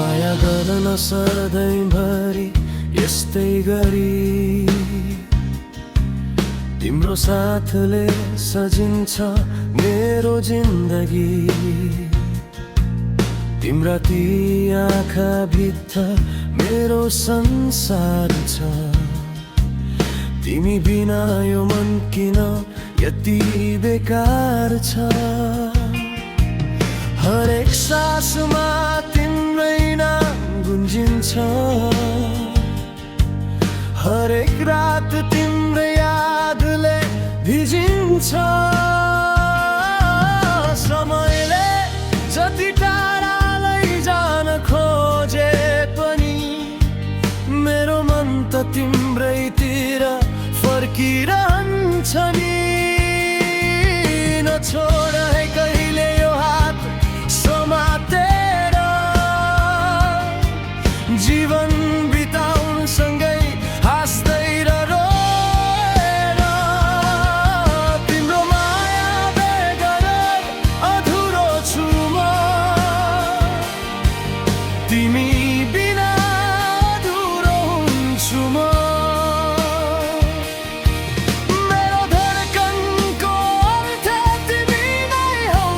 माया गर्न सधैँभरि यस्तै गरी तिम्रो साथले सजिन्छ मेरो जिन्दगी। तिम्रा ती आँखा भित्र मेरो संसार छ। तिमी बिना यो मन किन यति बेकार छ। हरेक सासमा तिम्रै नाम गुन्जिन्छ। हरेक रात तिम्रै यादले भिजिन्छ। समयले जति टाढा लैजान खोजे पनि मेरो मन त तिम्रैतिर फर्किरहन्छ नि। नछोड है कहिले यो हात समातेर जीवन बिताउन सँगै हाँस्दै र रोएर। तिम्रो माया बेगर अधुरो छु म। तिमी बिना अधुरो हुन्छु म। मेरो धड्कनको अन्त्य तिमी नै हौ।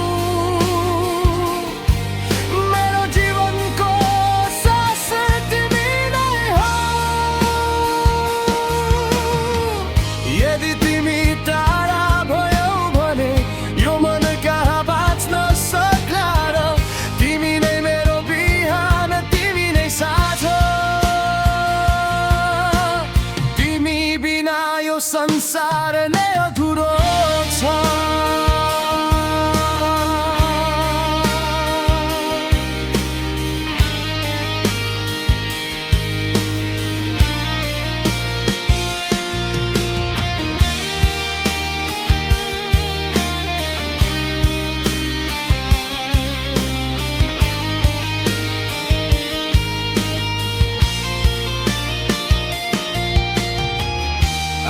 मेरो जीवनको सास तिमी नै हौ। यदि तिमी टाढा भयौ भने यो मन कहाँ बाँच्न सक्ला र। तिमी नै मेरो बिहान तिमी नै साँझ। तिमी बिना यो संसार नै अधुरो छ।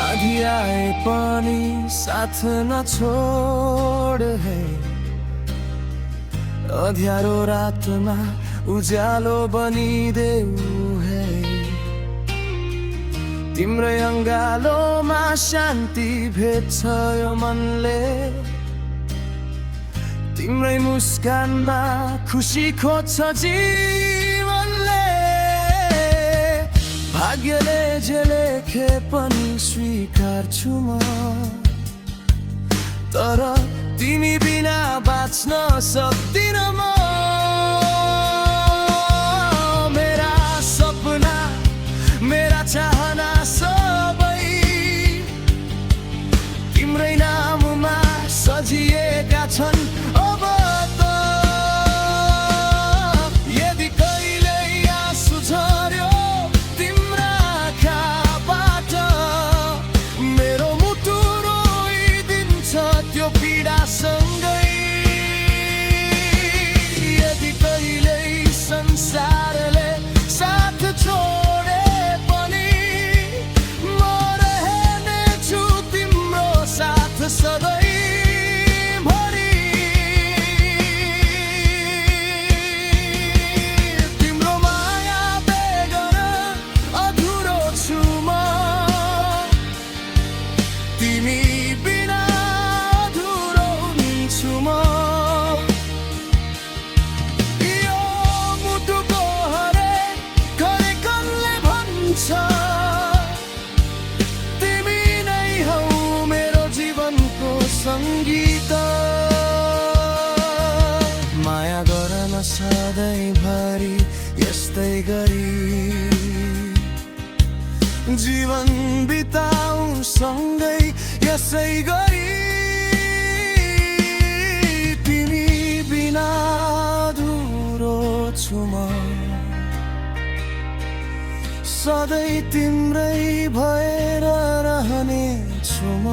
आधी आए पनि साथ नछोड है। अँध्यारो रातमा उज्यालो बनिदेऊ है। तिम्रै अङ्गालोमा शान्ति भेट्छ यो मनले। तिम्रै मुस्कानमा खुसी खोज्छ जीवनले। भाग्यले जे लेखे पनि स्वीकार्छु म। तर तिमी बिना बाँच्न सक्दिन म। मेरा सपना मेरा चाहना सबै तिम्रै नाममा सजिएका छन् अब त। यदि कहिले आँसु झर्यो तिम्रा आँखाबाट मेरो मुटु रोइदिन्छ त्यो पीडासँगै। यदि कहिले संसारले साथ छोडे पनि म रहनेछु तिम्रो साथ सधैँभरि। तिम्रो माया बेगर अधुरो छु म। तिमी बिना अधुरो हुन्छु म। यो मुटुको हरेक धड्कनले भन्छ तिमी नै हौ मेरो जीवनको सङ्गीत। माया गर्न सधैँभरि यस्तै गरी जीवन बिताउँ सँगै यसै गरी। तिमी बिना अधुरो छु म। सधैँ तिम्रै भएर रहनेछु म।